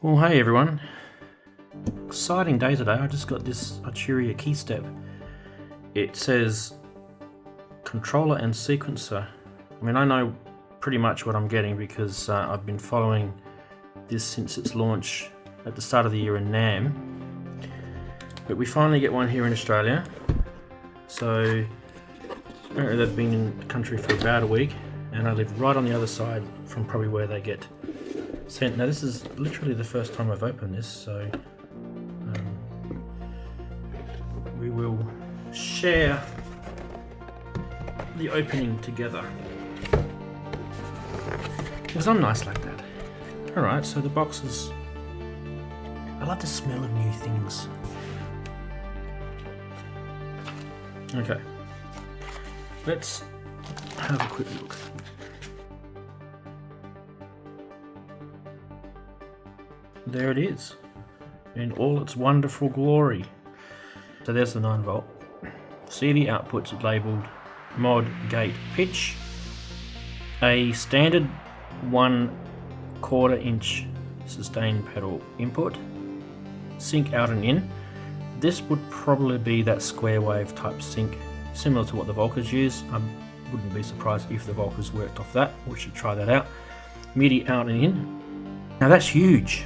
Well, hey everyone. Exciting day today. I just got this Arturia KeyStep. It says controller and sequencer. I mean, I know pretty much what I'm getting because I've been following this since its launch at the start of the year in NAMM. But we finally get one here in Australia. So apparently they've been in the country for about a week, and I live right on the other side from probably where they get sent. Now this is literally the first time I've opened this, so we will share the opening together because I'm nice like that. Alright, so the box is... I love the smell of new things. Okay, let's have a quick look. There it is, in all its wonderful glory. So there's the 9V. CD outputs labelled Mod Gate Pitch, a standard 1/4 inch sustain pedal input, sync out and in. This would probably be that square wave type sync, similar to what the Volcas use. I wouldn't be surprised if the Volcas worked off that. We should try that out. MIDI out and in. Now that's huge.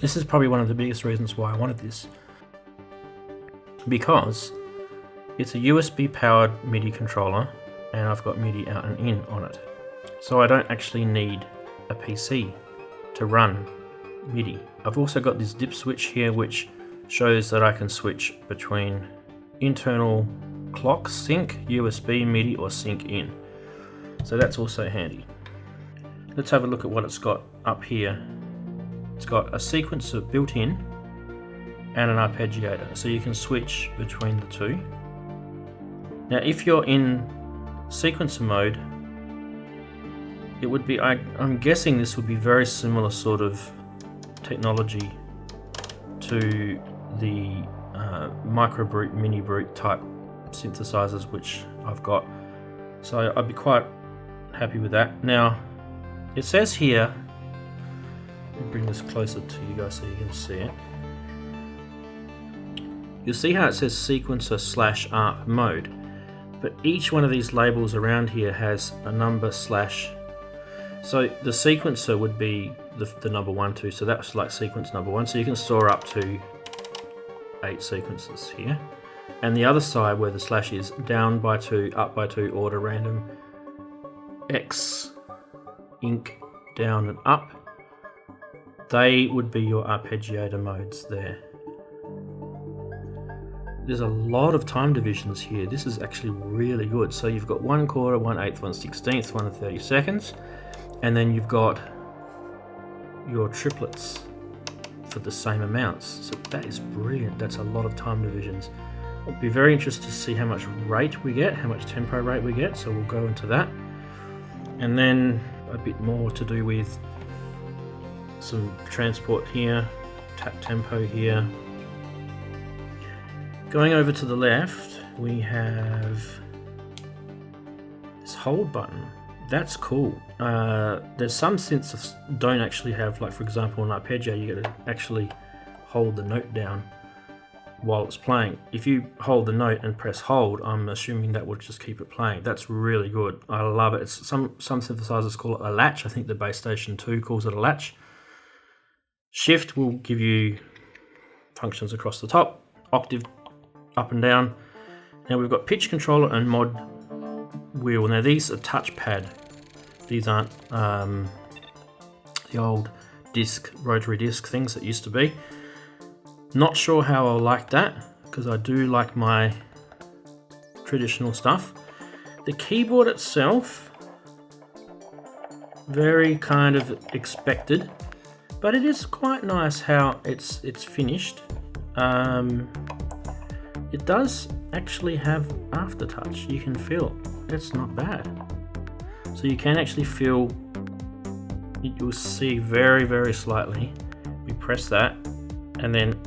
This is probably one of the biggest reasons why I wanted this, because it's a USB powered MIDI controller and I've got MIDI out and in on it. So I don't actually need a PC to run MIDI. I've also got this dip switch here which shows that I can switch between internal clock sync, USB MIDI or sync in. So that's also handy. Let's have a look at what it's got up here. It's got a sequencer built in and an arpeggiator, so you can switch between the two. Now if you're in sequencer mode, it would be, I'm guessing this would be very similar sort of technology to the Microbrute, Minibrute type synthesizers which I've got. So I'd be quite happy with that. Now it says here, let me bring this closer to you guys so you can see it. You'll see how it says sequencer / ARP mode, but each one of these labels around here has a number /. So the sequencer would be the number 1, 2, so that's like sequence number 1, so you can store up to 8 sequences here. And the other side where the / is down by 2, up by 2, order random, X, ink, down and up. They would be your arpeggiator modes there. There's a lot of time divisions here. This is actually really good. So you've got 1/4, 1/8, 1/16, 1 32nds, and then you've got your triplets for the same amounts. So that is brilliant. That's a lot of time divisions. I'll be very interested to see how much rate we get, how much tempo rate we get, so we'll go into that. And then a bit more to do with some transport here, tap tempo here. Going over to the left, we have this hold button. That's cool. There's some synths that don't actually have, like for example an arpeggio, you got to actually hold the note down while it's playing. If you hold the note and press hold, I'm assuming that would just keep it playing. That's really good. I love it. It's some synthesizers call it a latch. I think the Bass Station 2 calls it a latch. Shift will give you functions across the top, octave up and down. Now we've got pitch controller and mod wheel. Now these are touchpad. These aren't the old disc, rotary disc things that used to be. Not sure how I'll like that, because I do like my traditional stuff. The keyboard itself, very kind of expected, but it is quite nice how it's finished. It does actually have aftertouch. You can feel it. It's not bad. So you can actually feel, you'll see very, very slightly. We press that, and then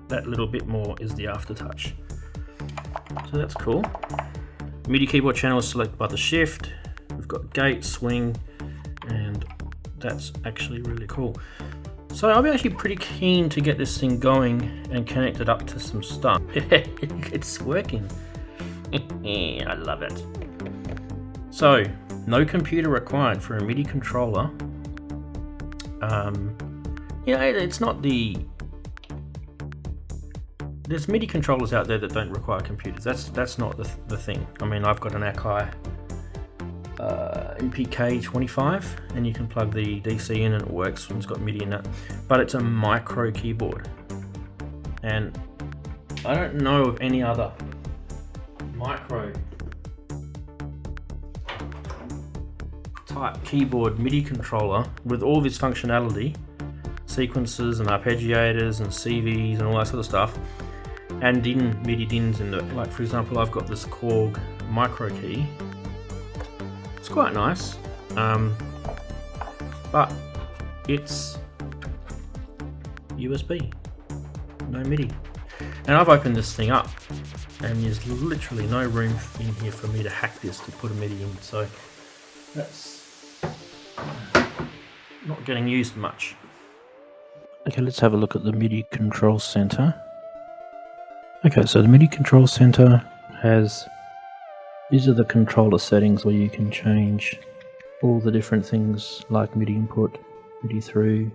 that little bit more is the aftertouch. So that's cool. MIDI keyboard channel is selected by the shift. We've got gate, swing, and that's actually really cool. So I'll be actually pretty keen to get this thing going and connect it up to some stuff. It's working. I love it. So, no computer required for a MIDI controller. It's not the... There's MIDI controllers out there that don't require computers. That's not the thing. I mean, I've got an Akai MPK25, and you can plug the DC in and it works, and it's got MIDI in it. But it's a micro keyboard, and I don't know of any other micro type keyboard MIDI controller with all this functionality, sequences and arpeggiators and CVs and all that sort of stuff, and MIDI DINs in it. Like, for example, I've got this Korg micro key. It's quite nice, but it's USB, no MIDI. And I've opened this thing up, and there's literally no room in here for me to hack this to put a MIDI in, so that's not getting used much. Okay, let's have a look at the MIDI Control Center. Okay, so the MIDI Control Center has, these are the controller settings where you can change all the different things like MIDI input, MIDI through.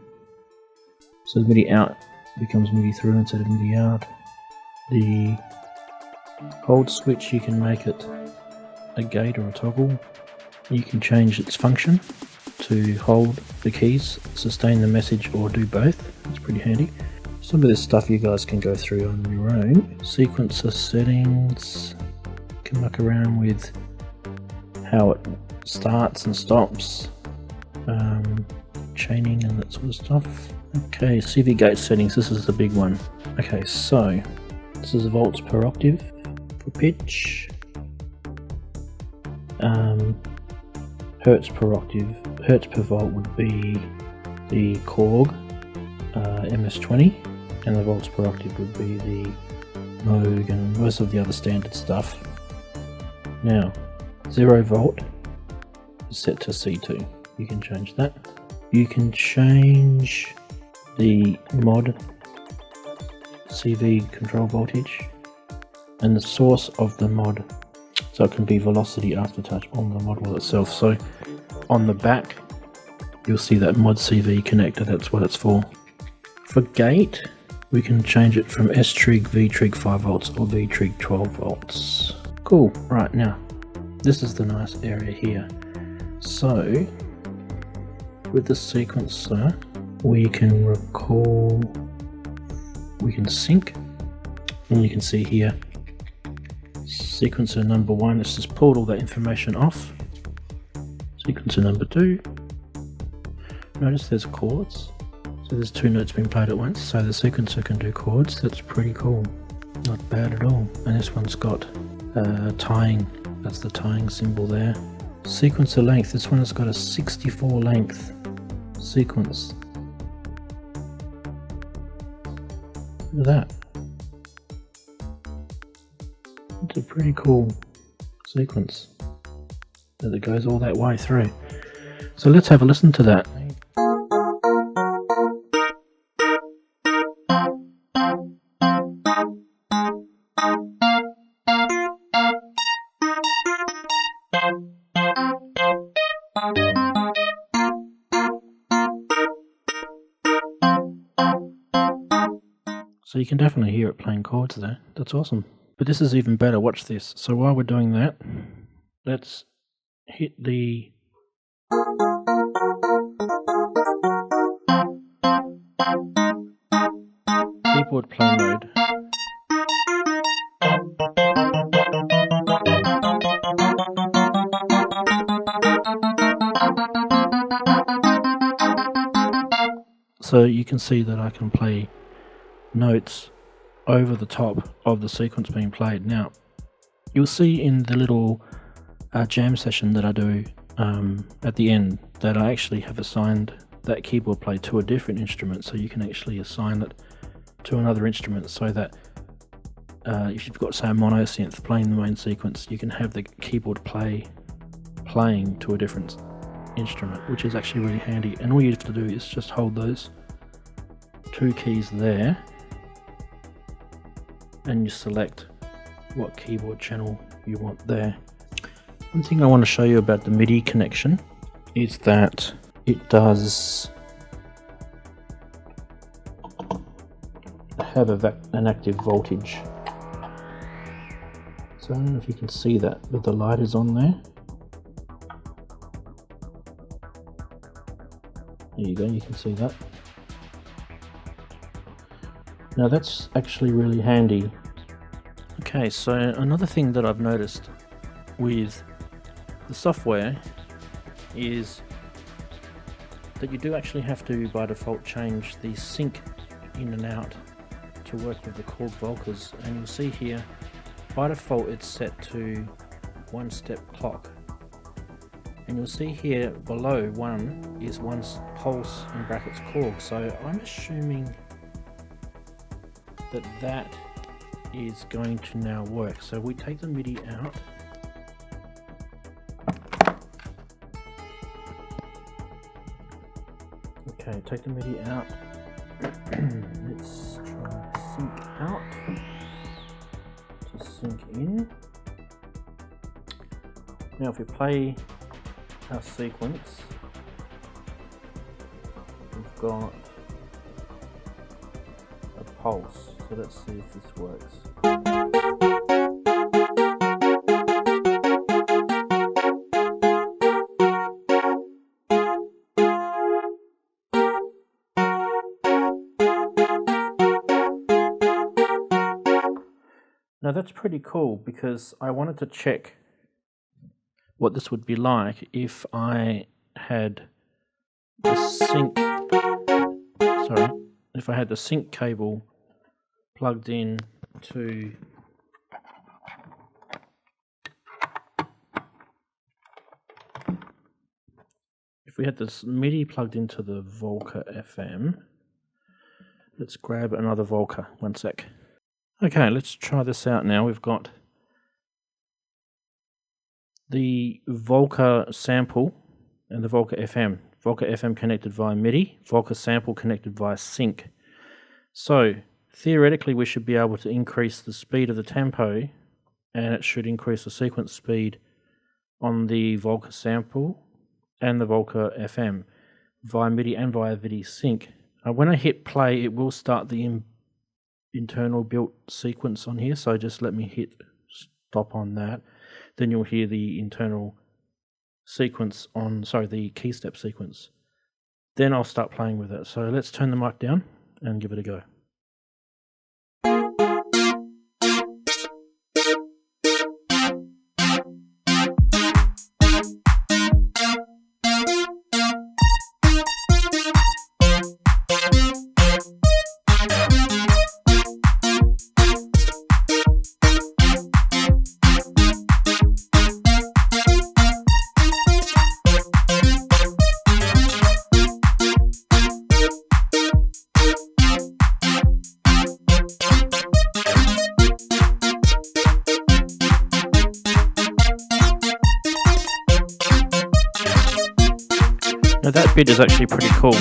So the MIDI out becomes MIDI through instead of MIDI out. The hold switch, you can make it a gate or a toggle. You can change its function to hold the keys, sustain the message, or do both. It's pretty handy. Some of this stuff you guys can go through on your own. Sequencer settings, you can muck around with how it starts and stops, chaining and that sort of stuff. Okay, CV gate settings, this is the big one. Okay, so this is volts per octave for pitch, hertz per octave. Hertz per volt would be the Korg MS-20, and the volts per octave would be the Moog and most of the other standard stuff. Now, 0 volt is set to C2. You can change that. You can change the mod CV control voltage and the source of the mod, so it can be velocity aftertouch on the module itself. So on the back you'll see that mod CV connector, that's what it's for. For gate, we can change it from S-trig, V-trig 5 volts or V-trig 12 volts. Cool. Right, now this is the nice area here. So with the sequencer we can sync, and you can see here sequencer number 1, it's just pulled all that information off. Sequencer number 2, notice there's chords, so there's 2 notes being played at once, so the sequencer can do chords. That's pretty cool, not bad at all. And this one's got tying, that's the tying symbol there. Sequencer length, this one has got a 64 length sequence. Look at that. It's a pretty cool sequence that goes all that way through. So let's have a listen to that. So you can definitely hear it playing chords there. That's awesome. But this is even better. Watch this. So while we're doing that, let's hit the keyboard play mode. So you can see that I can play notes over the top of the sequence being played. Now you'll see in the little jam session that I do at the end that I actually have assigned that keyboard play to a different instrument, so you can actually assign it to another instrument, so that if you've got, say, a mono synth playing the main sequence, you can have the keyboard playing to a different instrument, which is actually really handy. And all you have to do is just hold those two keys there and you select what keyboard channel you want there. One thing I want to show you about the MIDI connection is that it does have an active voltage. So I don't know if you can see that, but the light is on there. There you go, you can see that. Now that's actually really handy. Okay, so another thing that I've noticed with the software is that you do actually have to by default change the sync in and out to work with the Korg Volcas, and you'll see here by default it's set to 1-step clock, and you'll see here below 1 is 1 pulse in brackets Korg, so I'm assuming that that is going to now work. So we take the MIDI out. Okay, take the MIDI out. Let's try sync out to sync in. Now if we play our sequence, we've got a pulse. So let's see if this works. Now that's pretty cool, because I wanted to check what this would be like if I had the sync cable plugged in to we had this MIDI plugged into the Volca FM. Let's grab another Volca, one sec. Okay, let's try this out now. We've got the Volca Sample and the Volca FM. Volca FM connected via MIDI, Volca Sample connected via sync. So theoretically we should be able to increase the speed of the tempo, and it should increase the sequence speed on the Volca Sample and the Volca FM via MIDI and via MIDI sync. When I hit play, it will start the internal built sequence on here, so just let me hit stop on that. Then you'll hear the internal sequence on, the KeyStep sequence. Then I'll start playing with it. So let's turn the mic down and give it a go. Now that bit is actually pretty cool.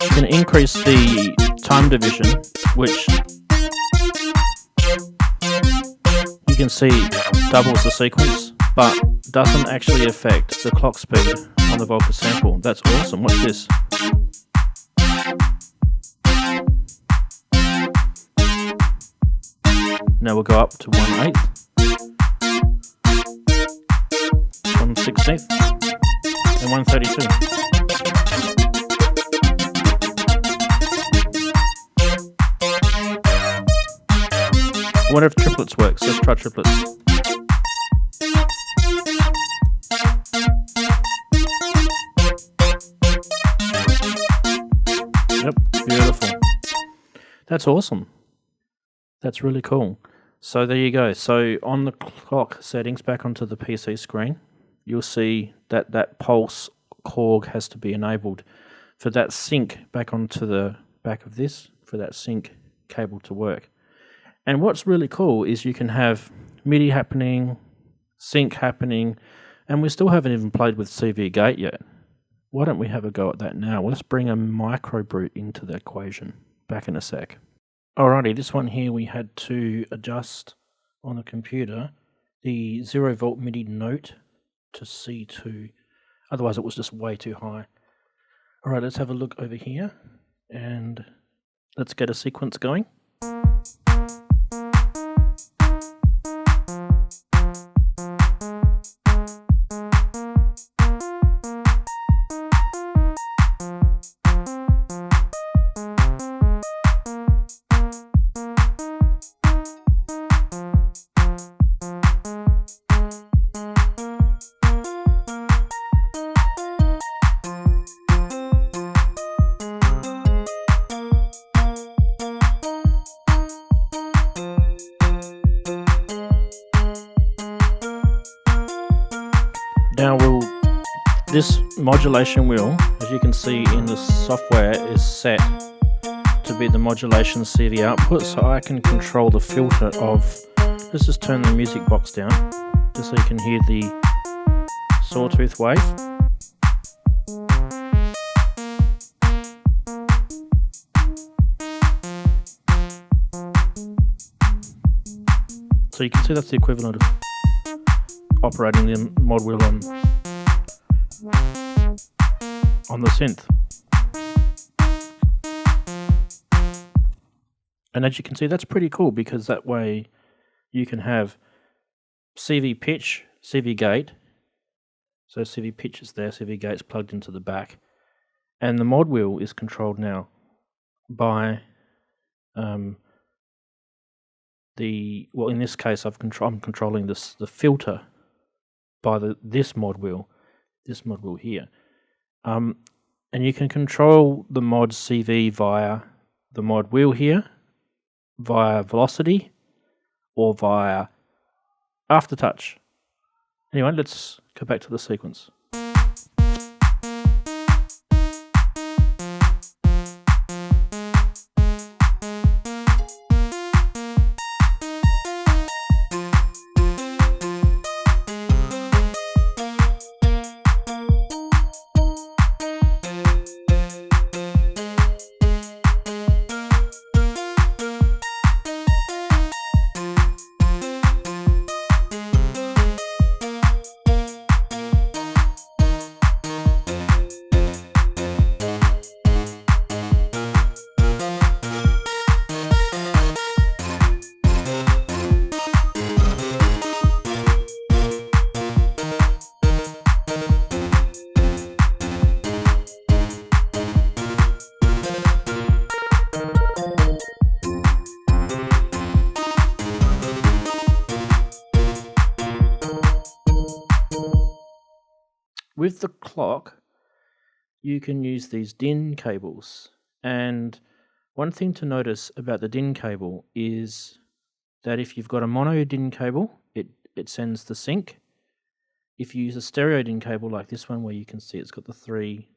You can increase the time division, which you can see doubles the sequence, but doesn't actually affect the clock speed on the Volca Sample. That's awesome. Watch this. Now we'll go up to 1/8, 1/16, and 1/32. I wonder if triplets works. Let's try triplets. Yep, beautiful. That's awesome. That's really cool. So there you go. So on the clock settings back onto the PC screen, you'll see that that pulse Korg has to be enabled for that sync back onto the back of this, for that sync cable to work. And what's really cool is you can have MIDI happening, sync happening, And we still haven't even played with CV gate yet. Why don't we have a go at that now? Let's bring a Microbrute into the equation. Back in a sec. Alrighty, this one here we had to adjust on the computer the 0 volt MIDI note to C2. Otherwise it was just way too high. Alright, let's have a look over here and let's get a sequence going. Now this modulation wheel, as you can see in the software, is set to be the modulation CV output, so I can control the filter of, let's just turn the music box down, just so you can hear the sawtooth wave. So you can see that's the equivalent of operating the mod wheel on the synth. And as you can see, that's pretty cool, because that way you can have CV pitch, CV gate. So CV pitch is there, CV gate's plugged into the back. And the mod wheel is controlled now by in this case I'm controlling the filter by this mod wheel here. And you can control the mod CV via the mod wheel here, via velocity, or via aftertouch. Anyway, let's go back to the sequence. With the clock, you can use these DIN cables, and one thing to notice about the DIN cable is that if you've got a mono DIN cable, it sends the sync. If you use a stereo DIN cable like this one, where you can see it's got the 3,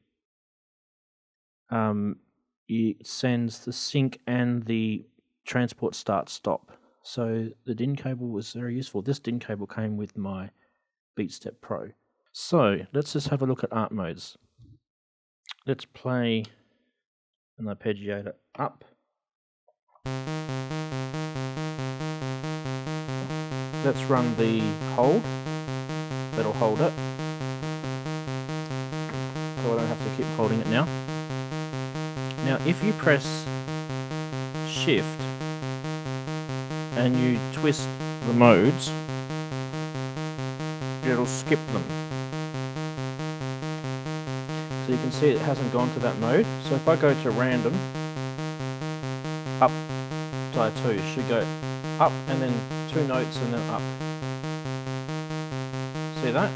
it sends the sync and the transport start-stop. So the DIN cable was very useful. This DIN cable came with my BeatStep Pro. So let's just have a look at art modes. Let's play an arpeggiator up. Let's run the hold. That'll hold it. So I don't have to keep holding it now. Now if you press Shift and you twist the modes, it'll skip them. So you can see it hasn't gone to that mode. So if I go to random, up, side 2, it should go up and then 2 notes and then up. See that?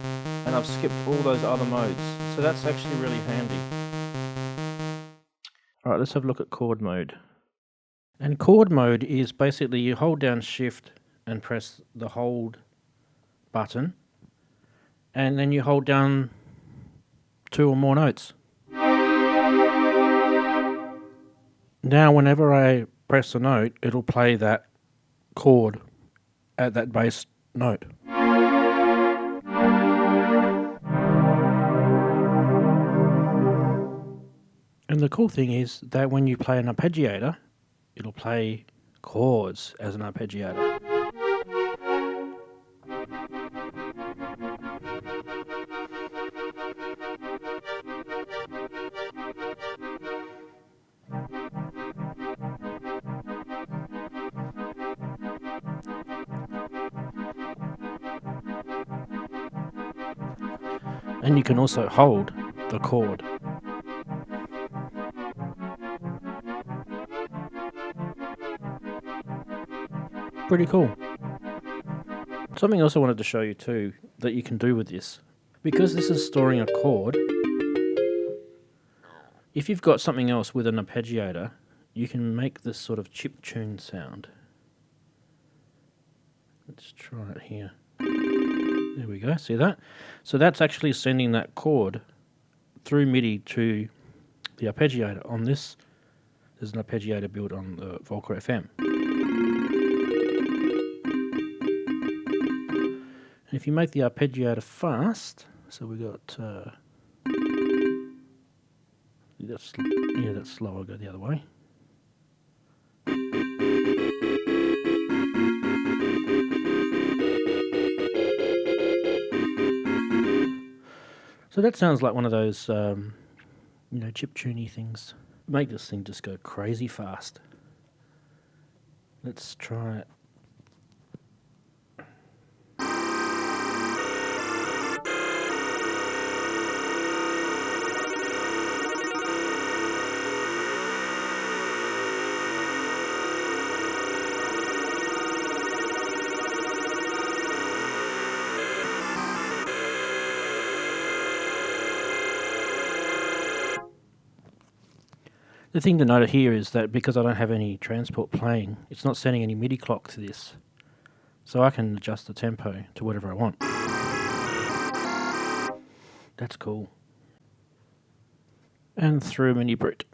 And I've skipped all those other modes. So that's actually really handy. Alright, let's have a look at chord mode. And chord mode is basically you hold down Shift and press the hold button, and then you hold down 2 or more notes. Now whenever I press a note, it'll play that chord at that bass note. And the cool thing is that when you play an arpeggiator, it'll play chords as an arpeggiator. And you can also hold the chord. Pretty cool. Something else I wanted to show you too that you can do with this. Because this is storing a chord, if you've got something else with an arpeggiator, you can make this sort of chip tune sound. Let's try it here. There we go, see that? So that's actually sending that chord through MIDI to the arpeggiator. On this, there's an arpeggiator built on the Volca FM. And if you make the arpeggiator fast, so we got, that's slow, I'll go the other way. So that sounds like one of those, chip-tuney things. Make this thing just go crazy fast. Let's try it. The thing to note here is that because I don't have any transport playing, it's not sending any MIDI clock to this. So I can adjust the tempo to whatever I want. That's cool. And through Minibrute.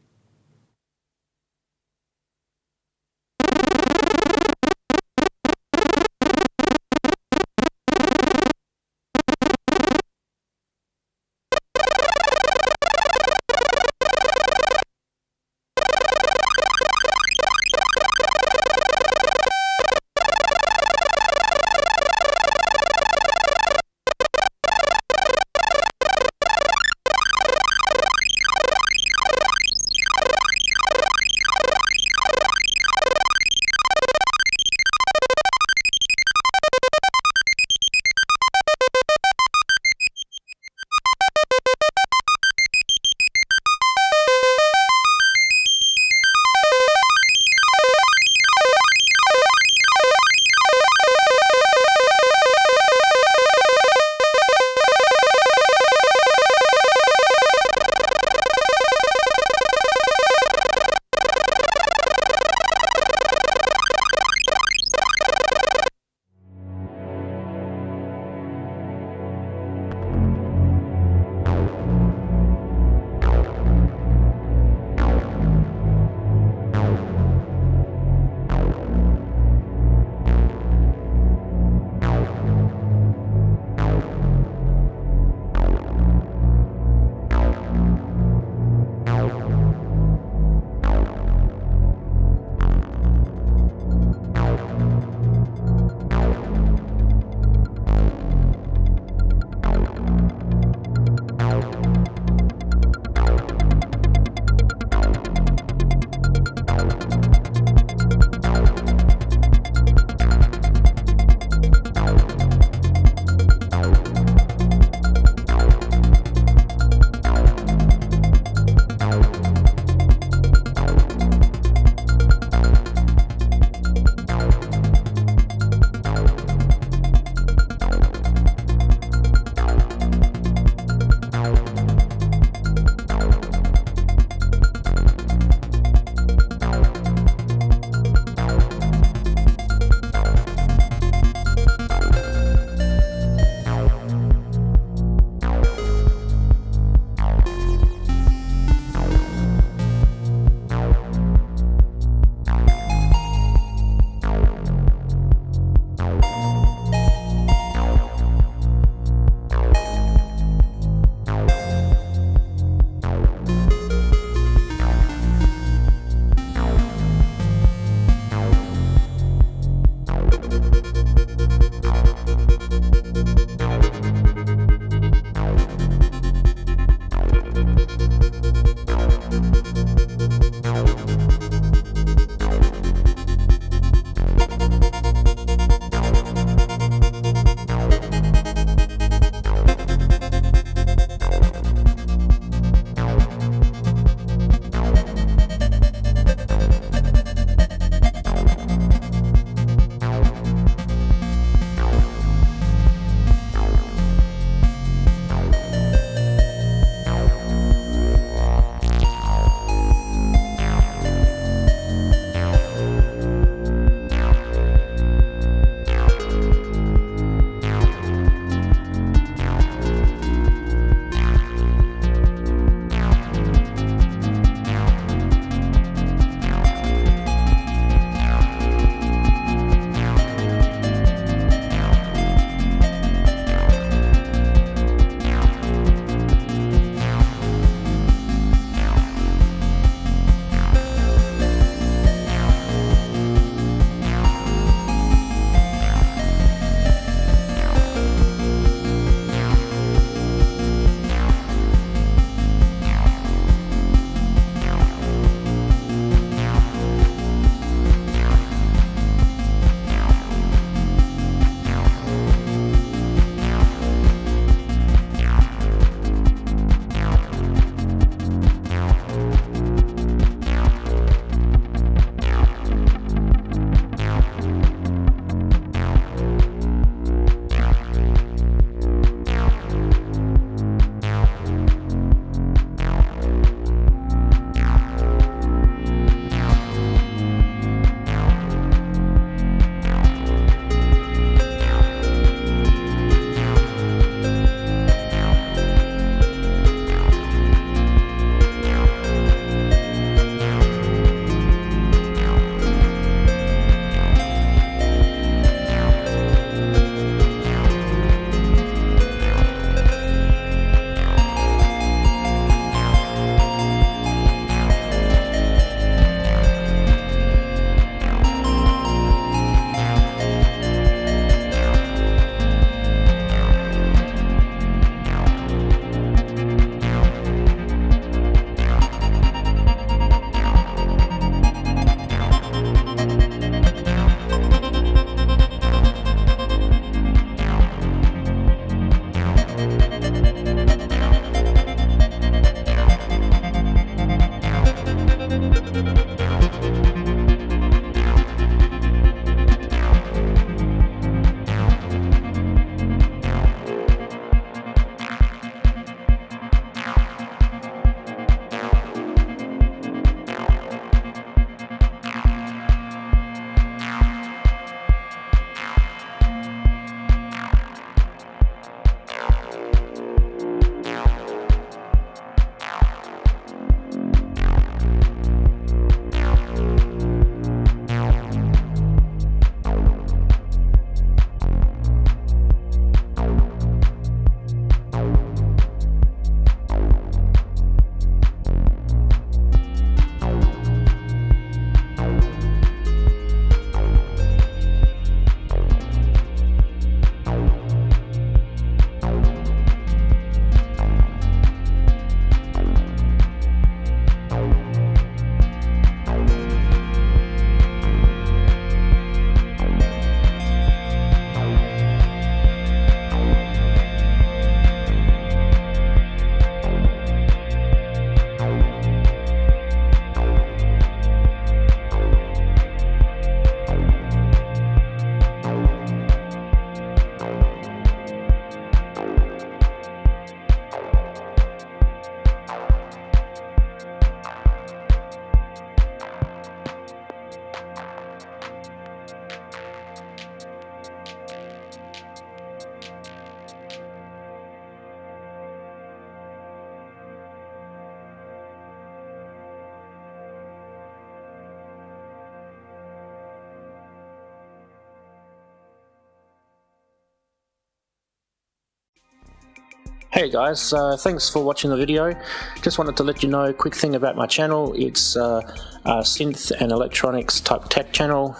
Hey guys, thanks for watching the video. Just wanted to let you know a quick thing about my channel. It's a synth and electronics type tech channel.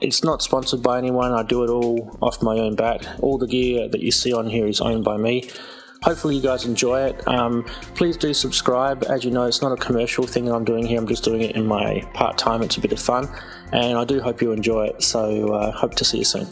It's not sponsored by anyone. I do it all off my own bat. All the gear that you see on here is owned by me. Hopefully you guys enjoy it. Please do subscribe. As you know, it's not a commercial thing that I'm doing here. I'm just doing it in my part-time. It's a bit of fun, and I do hope you enjoy it. So hope to see you soon.